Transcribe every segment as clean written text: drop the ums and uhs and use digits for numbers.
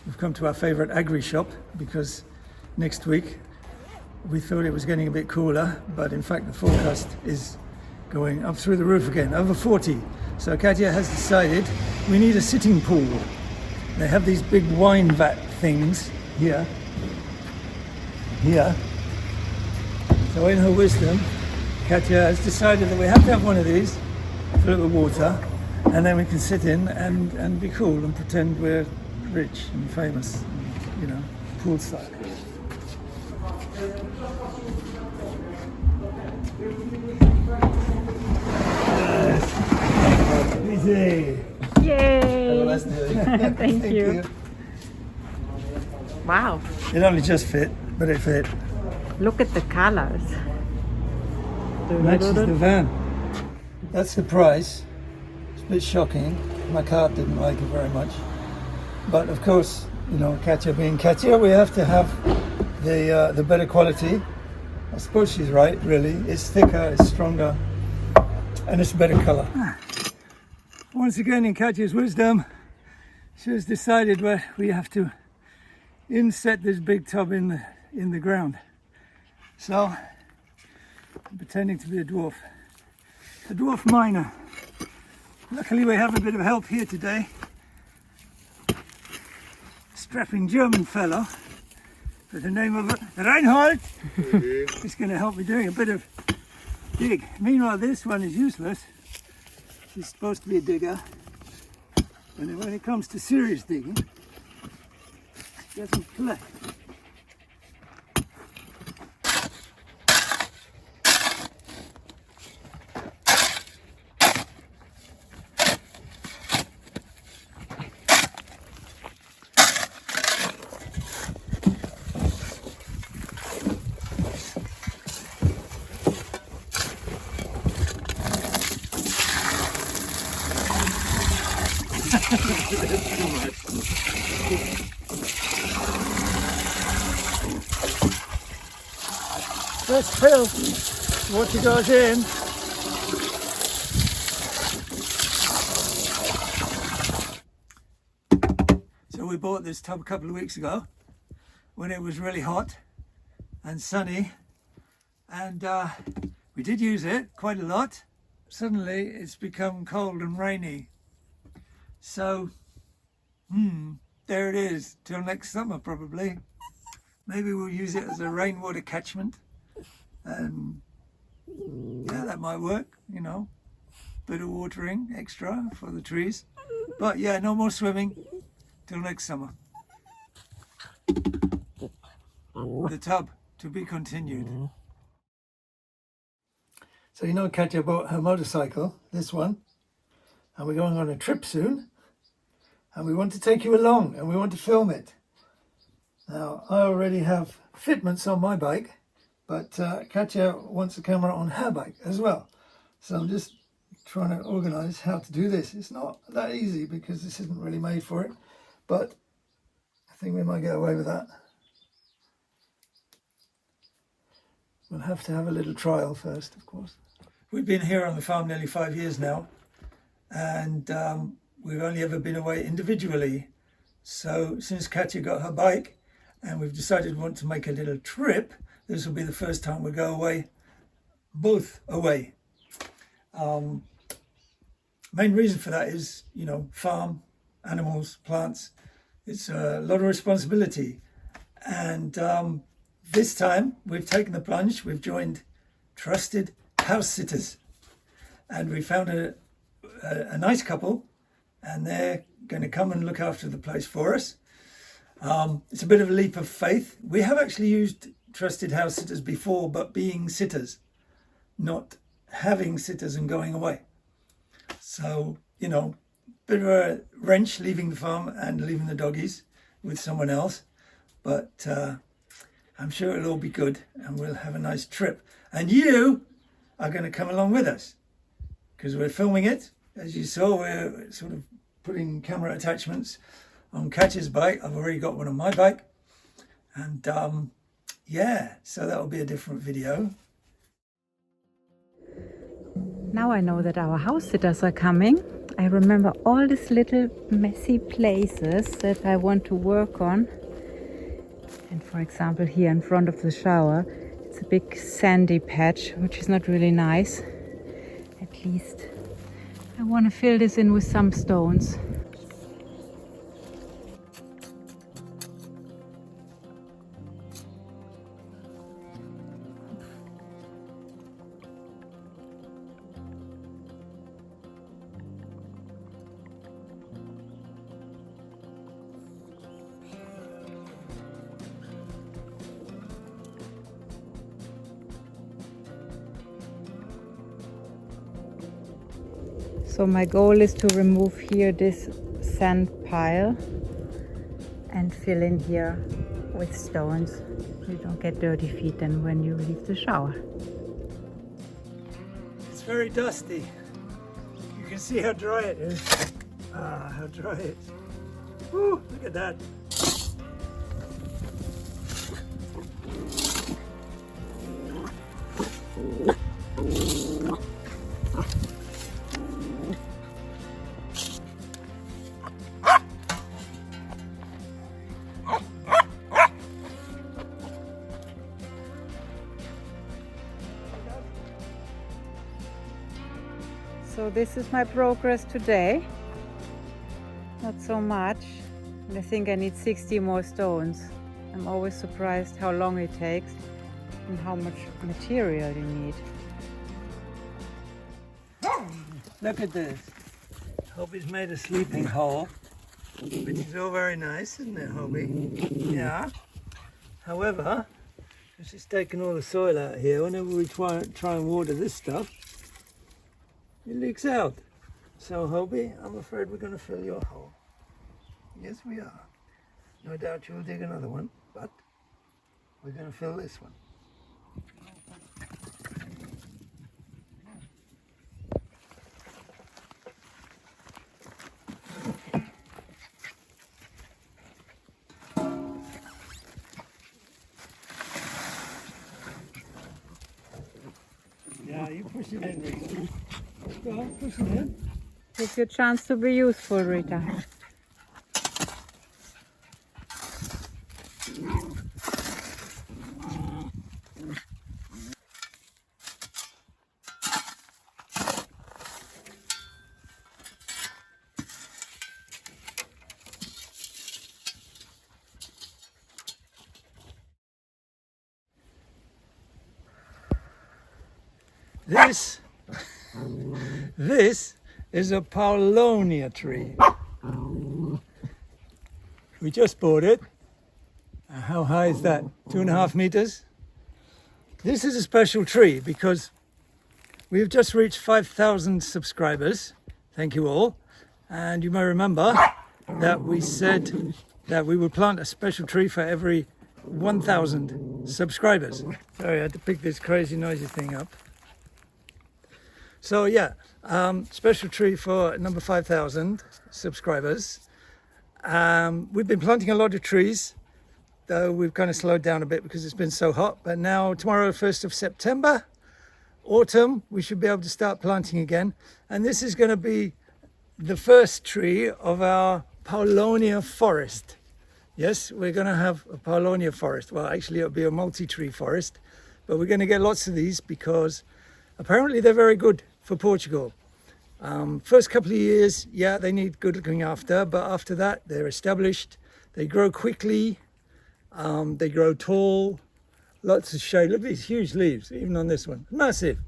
We've come to our favourite agri shop because next week we thought it was getting a bit cooler, but in fact the forecast is going up through the roof again, over 40. So Katja has decided we need a sitting pool. They have these big wine vat things here. So in her wisdom, Katja has decided that we have to have one of these, fill it with water, and then we can sit in and be cool and pretend we're rich and famous, and, you know, poolside. Easy. Yay! Thank you. Wow. It only just fit, but it fit. Look at the colors. Matches the van. That's the price. It's a bit shocking. My card didn't like it very much. But of course, you know, Katja being Katja, we have to have the better quality. I suppose she's right, really. It's thicker, it's stronger, and it's a better color. Once again, in Katja's wisdom, she has decided where we have to inset this big tub in the ground. So, I'm pretending to be a dwarf miner. Luckily, we have a bit of help here today. Strapping German fellow, with the name of Reinhold, is going to help me doing a bit of dig. Meanwhile, this one is useless. She's supposed to be a digger, and when it comes to serious digging, she doesn't play. Let's fill. Water goes in. So we bought this tub a couple of weeks ago when it was really hot and sunny, and we did use it quite a lot. Suddenly it's become cold and rainy. So, there it is, till next summer probably. Maybe we'll use it as a rainwater catchment. And yeah, that might work, you know. Bit of watering extra for the trees. But yeah, no more swimming till next summer. The tub to be continued. So you know Katja bought her motorcycle, this one. And we're going on a trip soon, and we want to take you along and we want to film it. Now, I already have fitments on my bike, but Katja wants a camera on her bike as well. So I'm just trying to organize how to do this. It's not that easy because this isn't really made for it, but I think we might get away with that. We'll have to have a little trial first, of course. We've been here on the farm nearly 5 years now. And we've only ever been away individually. So since Katja got her bike and we've decided we want to make a little trip, this will be the first time we go away, both away. Main reason for that is, you know, farm, animals, plants. It's a lot of responsibility. And this time we've taken the plunge. We've joined trusted house sitters, and we found a nice couple, and they're going to come and look after the place for us. It's a bit of a leap of faith. We have actually used trusted house sitters before, but being sitters, not having sitters and going away. So, you know, bit of a wrench leaving the farm and leaving the doggies with someone else, but I'm sure it'll all be good and we'll have a nice trip. And you are going to come along with us because we're filming it. As you saw, we're sort of putting camera attachments on Katja's bike. I've already got one on my bike. And yeah, so that'll be a different video. Now I know that our house sitters are coming. I remember all these little messy places that I want to work on. And for example, here in front of the shower, it's a big sandy patch, which is not really nice. At least I want to fill this in with some stones. So my goal is to remove here this sand pile and fill in here with stones. You don't get dirty feet then when you leave the shower. It's very dusty. You can see how dry it is. How dry it is. Woo, look at that. So this is my progress today. Not so much. And I think I need 60 more stones. I'm always surprised how long it takes and how much material you need. Look at this. Hobie's made a sleeping hole, which is all very nice, isn't it, Hobie? Yeah. However, it's just taking all the soil out here. Whenever we try and water this stuff, it leaks out. So, Hobie, I'm afraid we're going to fill your hole. Yes, we are. No doubt you'll dig another one, but we're going to fill this one. Yeah, you push it in, Rita. Go on, push it in. It's your chance to be useful, Rita. This is a Paulownia tree. We just bought it. How high is that? 2.5 meters? This is a special tree because we've just reached 5,000 subscribers. Thank you all. And you may remember that we said that we would plant a special tree for every 1,000 subscribers. Sorry, I had to pick this crazy noisy thing up. So yeah, special tree for number 5,000 subscribers. We've been planting a lot of trees, though we've kind of slowed down a bit because it's been so hot. But now tomorrow, 1st of September, autumn, we should be able to start planting again. And this is going to be the first tree of our Paulownia forest. Yes, we're going to have a Paulownia forest. Well, actually, it'll be a multi-tree forest, but we're going to get lots of these because apparently they're very good for Portugal. First couple of years, yeah, they need good looking after, but after that, they're established. They grow quickly. They grow tall. Lots of shade. Look at these huge leaves, even on this one. Massive.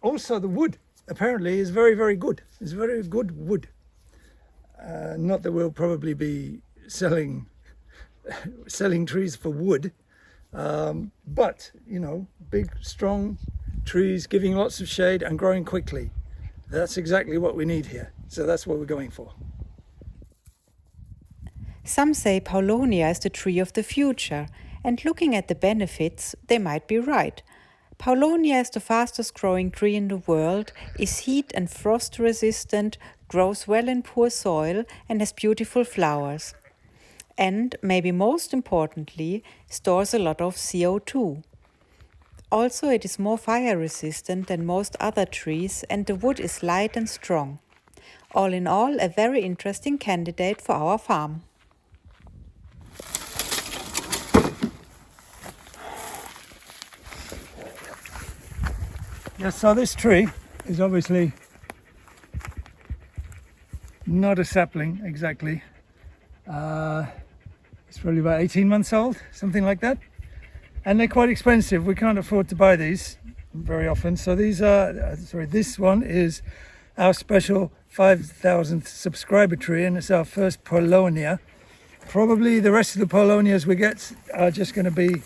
Also, the wood apparently is very, very good. It's very good wood. Not that we'll probably be selling trees for wood, but, you know, big, strong trees giving lots of shade and growing quickly. That's exactly what we need here. So that's what we're going for. Some say Paulownia is the tree of the future, and looking at the benefits, they might be right. Paulownia is the fastest growing tree in the world, is heat and frost resistant, grows well in poor soil, and has beautiful flowers. And, maybe most importantly, stores a lot of CO2. Also, it is more fire resistant than most other trees and the wood is light and strong. All in all, a very interesting candidate for our farm. Yeah, so this tree is obviously not a sapling exactly. It's probably about 18 months old, something like that. And they're quite expensive. We can't afford to buy these very often. So these are, this one is our special 5,000th subscriber tree, and it's our first Polonia. Probably the rest of the Polonias we get are just going to be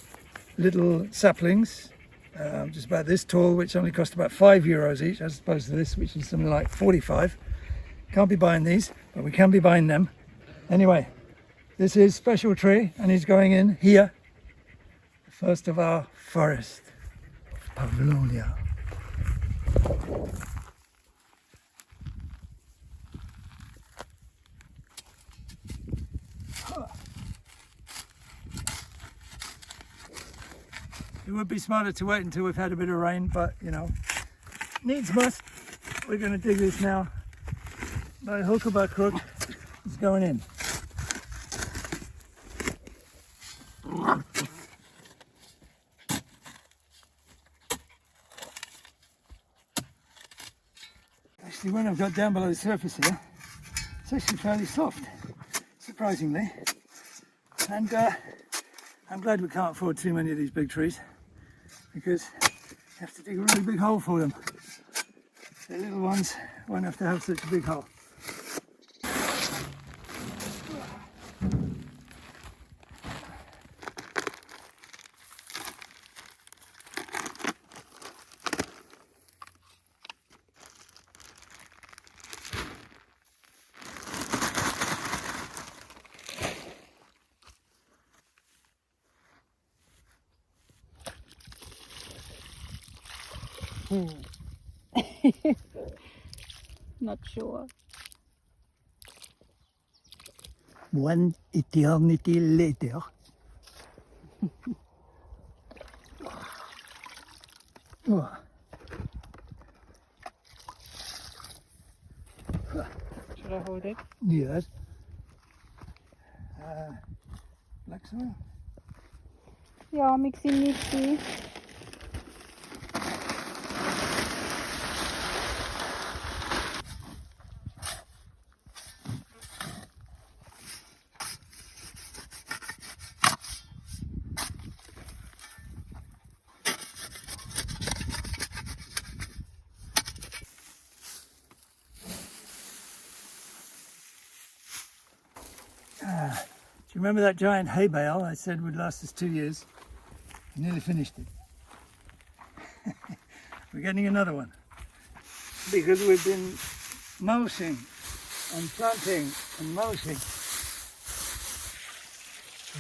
little saplings, just about this tall, which only cost about €5 each, as opposed to this, which is something like 45. Can't be buying these, but we can be buying them. Anyway, this is special tree, and he's going in here, the first of our forest of Polonia. It would be smarter to wait until we've had a bit of rain, but you know, needs must. We're going to dig this now. By hook or by crook, it's going in. Actually, when I've got down below the surface here, it's actually fairly soft, surprisingly. And I'm glad we can't afford too many of these big trees, because you have to dig a really big hole for them. The little ones won't have to have such a big hole. Not sure. One eternity later. Oh. Should I hold it? Yes. Black soil. Ja, mixy mixy. Do you remember that giant hay bale I said would last us 2 years? I nearly finished it. We're getting another one. Because we've been mulching and planting and mulching. So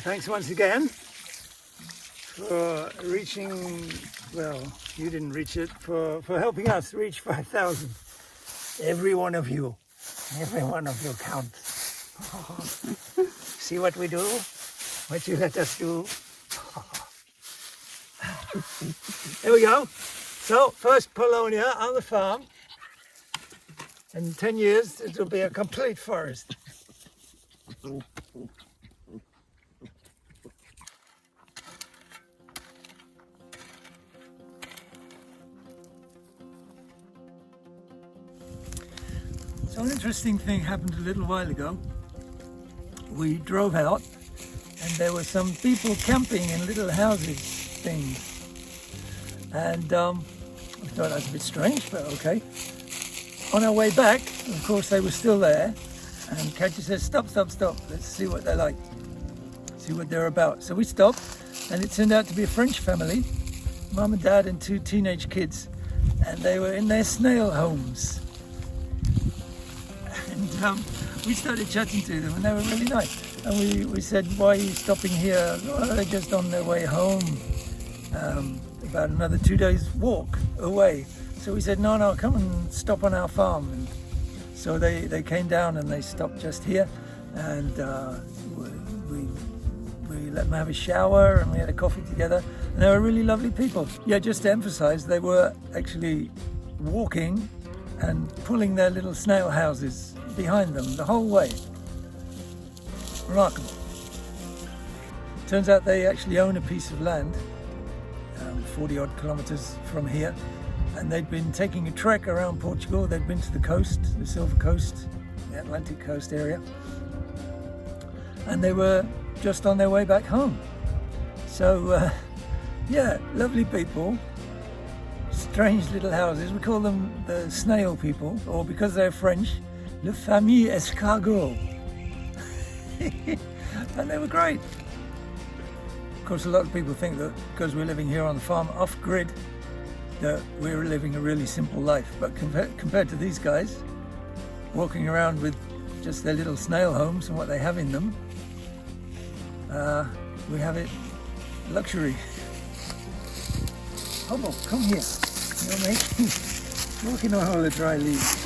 thanks once again for reaching, well, you didn't reach it, for helping us reach 5,000. Every one of you counts. See what we do? What you let us do? There we go. So, first Polonia on the farm. In 10 years, it'll be a complete forest. So an interesting thing happened a little while ago. We drove out and there were some people camping in little houses things. And we thought that was a bit strange, but okay. On our way back, of course, they were still there. And Katja says, stop. Let's see what they're like. See what they're about. So we stopped and it turned out to be a French family, mum and dad and 2 teenage kids. And they were in their snail homes. And we started chatting to them and they were really nice. And we said, why are you stopping here? Oh, they're just on their way home. About another 2 days walk away. So we said, no, come and stop on our farm. And so they came down and they stopped just here. And we let them have a shower, and we had a coffee together. And they were really lovely people. Yeah, just to emphasize, they were actually walking and pulling their little snail houses behind them the whole way. Remarkable. Turns out they actually own a piece of land 40 odd kilometers from here, and they'd been taking a trek around Portugal. They'd been to the coast, the Silver Coast, the Atlantic coast area, and they were just on their way back home. So yeah, lovely people, strange little houses. We call them the snail people, or because they're French, le famille escargot. And they were great. Of course, a lot of people think that because we're living here on the farm off-grid, that we're living a really simple life. But compared to these guys, walking around with just their little snail homes and what they have in them, we have it luxury. Hobo, come here. You're walking on all the dry leaves.